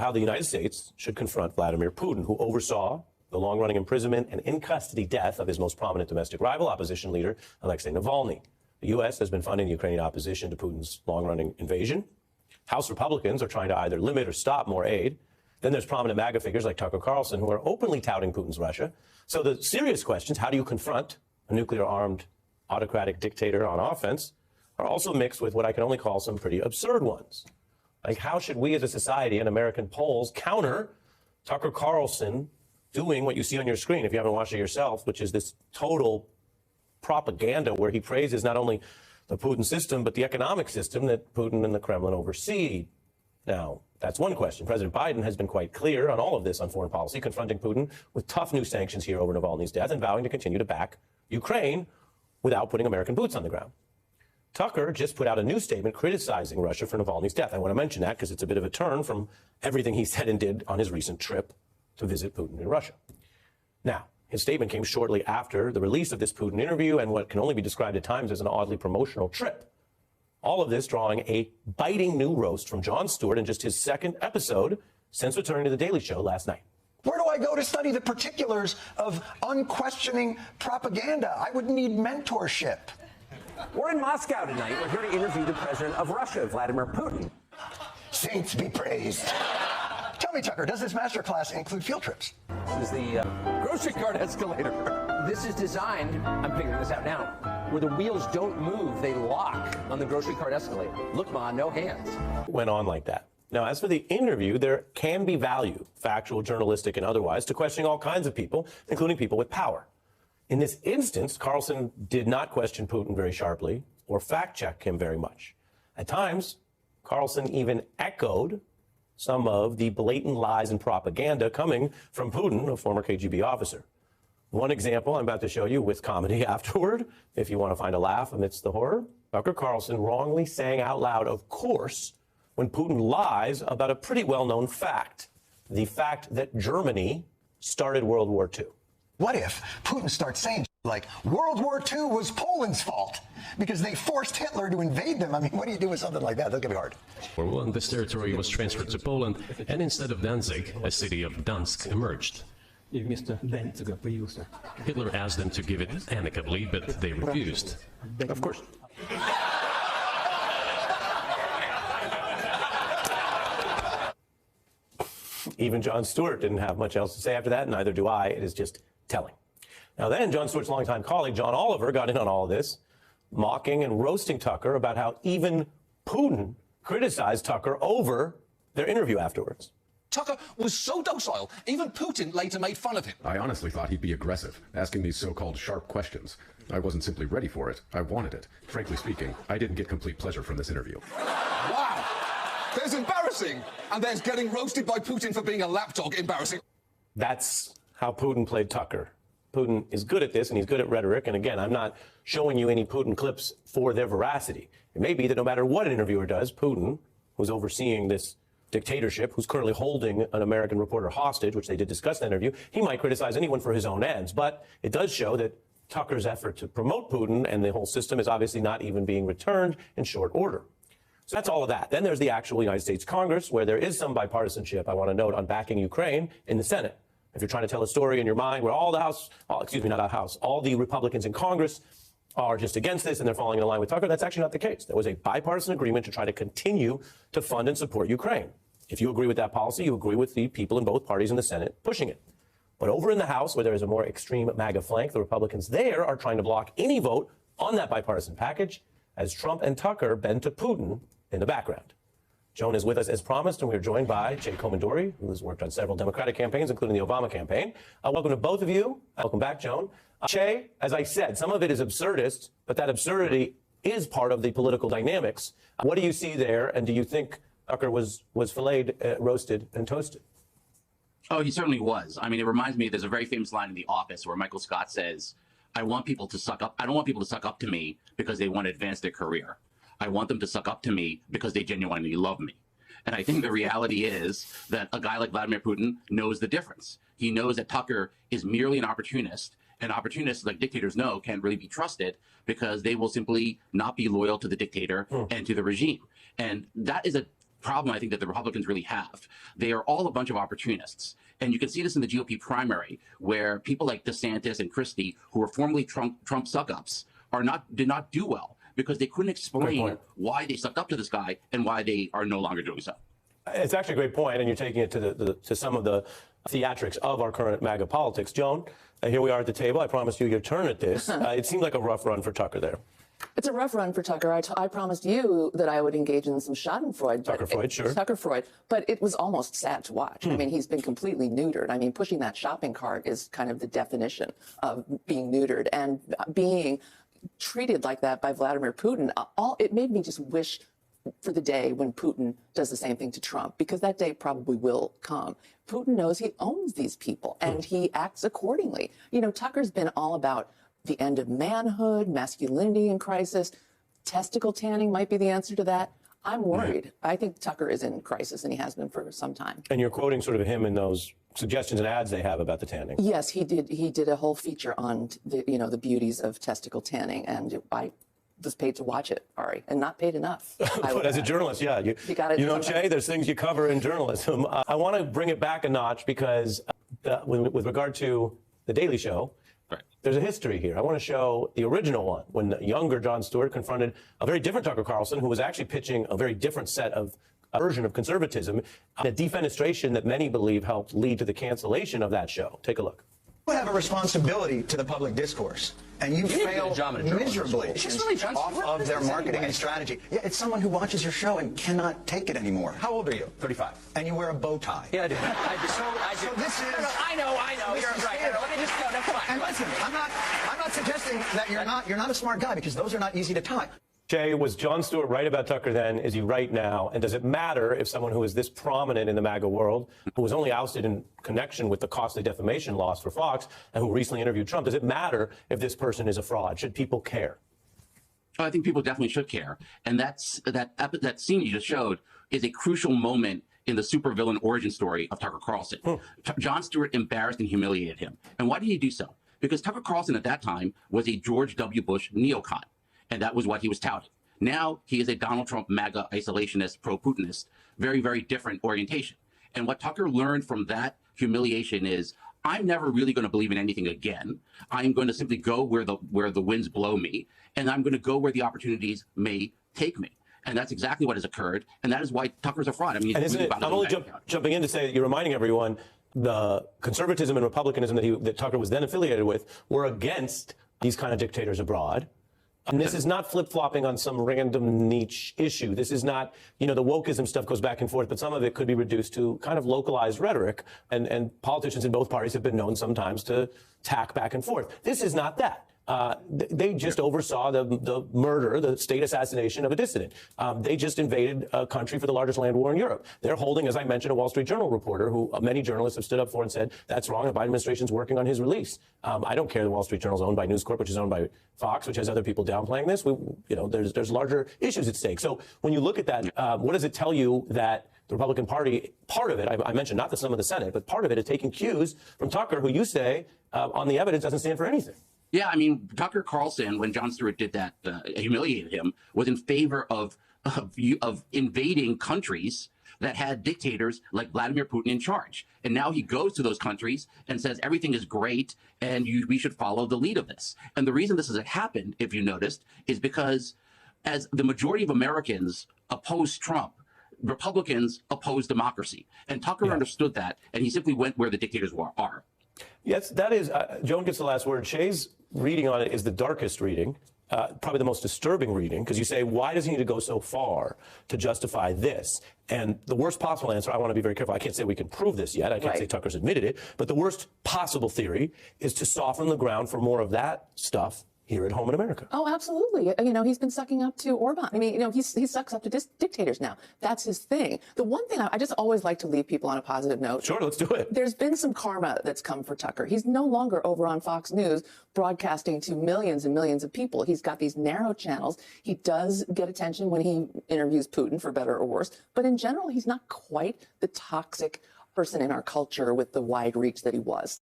how the United States should confront Vladimir Putin, who oversaw the long-running imprisonment and in-custody death of his most prominent domestic rival, opposition leader Alexei Navalny. The U.S. has been funding the Ukrainian opposition to Putin's long-running invasion. House Republicans are trying to either limit or stop more aid. Then there's prominent MAGA figures like Tucker Carlson who are openly touting Putin's Russia. So the serious questions, how do you confront a nuclear-armed autocratic dictator on offense, are also mixed with what I can only call some pretty absurd ones. Like, how should we as a society and American polls counter Tucker Carlson doing what you see on your screen, if you haven't watched it yourself, which is this total propaganda where he praises not only the Putin system, but the economic system that Putin and the Kremlin oversee. Now, that's one question. President Biden has been quite clear on all of this on foreign policy, confronting Putin with tough new sanctions here over Navalny's death and vowing to continue to back Ukraine without putting American boots on the ground. Tucker just put out a new statement criticizing Russia for Navalny's death. I want to mention that because it's a bit of a turn from everything he said and did on his recent trip to visit Putin in Russia. Now, his statement came shortly after the release of this Putin interview and what can only be described at times as an oddly promotional trip. All of this drawing a biting new roast from Jon Stewart in just his second episode since returning to The Daily Show last night. Where do I go to study the particulars of unquestioning propaganda? I would need mentorship. We're in Moscow tonight. We're here to interview the president of Russia, Vladimir Putin. Saints be praised. Tell me, Tucker, does this master class include field trips? This is the grocery cart escalator. This is designed, I'm figuring this out now, where the wheels don't move, they lock on the grocery cart escalator. Look, Ma, no hands. Went on like that. Now, as for the interview, there can be value, factual, journalistic, and otherwise, to questioning all kinds of people, including people with power. In this instance, Carlson did not question Putin very sharply or fact-check him very much. At times, Carlson even echoed some of the blatant lies and propaganda coming from Putin, a former KGB officer. One example I'm about to show you with comedy afterward, if you want to find a laugh amidst the horror. Tucker Carlson wrongly saying out loud, of course, when Putin lies about a pretty well-known fact, the fact that Germany started World War II. What if Putin starts saying like World War II was Poland's fault because they forced Hitler to invade them? I mean, what do you do with something like that? That's going to be hard. Well, this territory was transferred to Poland, and instead of Danzig, a city of Dansk emerged. Hitler asked them to give it amicably, but they refused. Of course. Even Jon Stewart didn't have much else to say after that, neither do I. It is just telling. Now then, Jon Stewart's longtime colleague, John Oliver, got in on all of this, mocking and roasting Tucker about how even Putin criticized Tucker over their interview afterwards. Tucker was so docile, even Putin later made fun of him. I honestly thought he'd be aggressive, asking these so-called sharp questions. I wasn't simply ready for it. I wanted it. Frankly speaking, I didn't get complete pleasure from this interview. Wow! There's embarrassing, and there's getting roasted by Putin for being a lapdog embarrassing. That's how Putin played Tucker. Putin is good at this, and he's good at rhetoric. And again, I'm not showing you any Putin clips for their veracity. It may be that no matter what an interviewer does, Putin, who's overseeing this dictatorship, who's currently holding an American reporter hostage, which they did discuss in that interview, he might criticize anyone for his own ends. But it does show that Tucker's effort to promote Putin and the whole system is obviously not even being returned in short order. So that's all of that. Then there's the actual United States Congress, where there is some bipartisanship, I want to note, on backing Ukraine in the Senate. If you're trying to tell a story in your mind where all the Republicans in Congress are just against this and they're falling in line with Tucker, that's actually not the case. There was a bipartisan agreement to try to continue to fund and support Ukraine. If you agree with that policy, you agree with the people in both parties in the Senate pushing it. But over in the House, where there is a more extreme MAGA flank, the Republicans there are trying to block any vote on that bipartisan package as Trump and Tucker bend to Putin in the background. Joan is with us as promised, and we are joined by Jay Komanduri, who has worked on several Democratic campaigns, including the Obama campaign. Welcome to both of you. Welcome back, Joan. Jay, as I said, some of it is absurdist, but that absurdity is part of the political dynamics. What do you see there, and do you think Tucker was filleted, roasted, and toasted? Oh, he certainly was. I mean, it reminds me, there's a very famous line in The Office where Michael Scott says, I don't want people to suck up to me because they want to advance their career. I want them to suck up to me because they genuinely love me. And I think the reality is that a guy like Vladimir Putin knows the difference. He knows that Tucker is merely an opportunist, and opportunists, like dictators know, can't really be trusted because they will simply not be loyal to the dictator and to the regime. And that is a problem I think that the Republicans really have. They are all a bunch of opportunists. And you can see this in the GOP primary, where people like DeSantis and Christie, who were formerly Trump suck-ups, did not do well because they couldn't explain why they sucked up to this guy and why they are no longer doing so. It's actually a great point, and you're taking it to some of the theatrics of our current MAGA politics. Joan, here we are at the table. I promised you your turn at this. It seemed like a rough run for Tucker there. It's a rough run for Tucker. I promised you that I would engage in some Schadenfreude. Tucker Freud. But it was almost sad to watch. I mean, he's been completely neutered. I mean, pushing that shopping cart is kind of the definition of being neutered. And being treated like that by Vladimir Putin, it made me just wish for the day when Putin does the same thing to Trump, because that day probably will come. Putin knows he owns these people, and he acts accordingly. You know, Tucker's been all about the end of manhood, masculinity in crisis. Testicle tanning might be the answer to that. I'm worried. I think Tucker is in crisis, and he has been for some time. And you're quoting sort of him in those suggestions and ads they have about the tanning. Yes, he did. He did a whole feature on the beauties of testicle tanning, and I was paid to watch it, Ari, and not paid enough. But as a journalist, yeah, you know, Jay, there's things you cover in journalism. I want to bring it back a notch because with regard to The Daily Show, there's a history here. I want to show the original one when the younger Jon Stewart confronted a very different Tucker Carlson, who was actually pitching a very different set of version of conservatism, a defenestration that many believe helped lead to the cancellation of that show. Take a look. You have a responsibility to the public discourse, and you fail miserably off of their marketing and strategy. Yeah, it's someone who watches your show and cannot take it anymore. How old are you? 35. And you wear a bow tie. Yeah, I do. So this is... I know. You're right. Let me just go. No, come on. And listen, I'm not suggesting that you're not a smart guy, because those are not easy to tie. Jay, was Jon Stewart right about Tucker then? Is he right now? And does it matter if someone who is this prominent in the MAGA world, who was only ousted in connection with the costly defamation loss for Fox, and who recently interviewed Trump, does it matter if this person is a fraud? Should people care? I think people definitely should care. And that scene you just showed is a crucial moment in the supervillain origin story of Tucker Carlson. Jon Stewart embarrassed and humiliated him. And why did he do so? Because Tucker Carlson at that time was a George W. Bush neocon. And that was what he was touting. Now he is a Donald Trump MAGA isolationist, pro-Putinist, very, very different orientation. And what Tucker learned from that humiliation is, I'm never really going to believe in anything again. I'm going to simply go where the winds blow me, and I'm going to go where the opportunities may take me. And that's exactly what has occurred, and that is why Tucker's a fraud. I mean, I'm only jumping in to say that you're reminding everyone the conservatism and republicanism that Tucker was then affiliated with were against these kind of dictators abroad. And this is not flip-flopping on some random niche issue. This is not, the wokeism stuff goes back and forth, but some of it could be reduced to kind of localized rhetoric. And politicians in both parties have been known sometimes to tack back and forth. This is not that. They just oversaw the murder, the state assassination of a dissident. They just invaded a country for the largest land war in Europe. They're holding, as I mentioned, a Wall Street Journal reporter who many journalists have stood up for and said, that's wrong, the Biden administration's working on his release. I don't care the Wall Street Journal is owned by News Corp, which is owned by Fox, which has other people downplaying this. There's larger issues at stake. So when you look at that, what does it tell you that the Republican Party, part of it, I mentioned not some of the Senate, but part of it is taking cues from Tucker, who you say, on the evidence, doesn't stand for anything? Yeah, I mean, Tucker Carlson, when Jon Stewart did that, humiliated him, was in favor of invading countries that had dictators like Vladimir Putin in charge. And now he goes to those countries and says everything is great and we should follow the lead of this. And the reason this has happened, if you noticed, is because as the majority of Americans oppose Trump, Republicans oppose democracy. And Tucker understood that, and he simply went where the dictators are. Yes, that is, Joan gets the last word. Shay's reading on it is the darkest reading, probably the most disturbing reading, because you say, why does he need to go so far to justify this? And the worst possible answer, I want to be very careful, I can't say we can prove this yet, I can't say Tucker's admitted it, but the worst possible theory is to soften the ground for more of that stuff here at home in America. Oh, absolutely. He's been sucking up to Orban. I mean, he sucks up to dictators now. That's his thing. The one thing I just always like to leave people on a positive note. Sure, let's do it. There's been some karma that's come for Tucker. He's no longer over on Fox News broadcasting to millions and millions of people. He's got these narrow channels. He does get attention when he interviews Putin, for better or worse. But in general, he's not quite the toxic person in our culture with the wide reach that he was.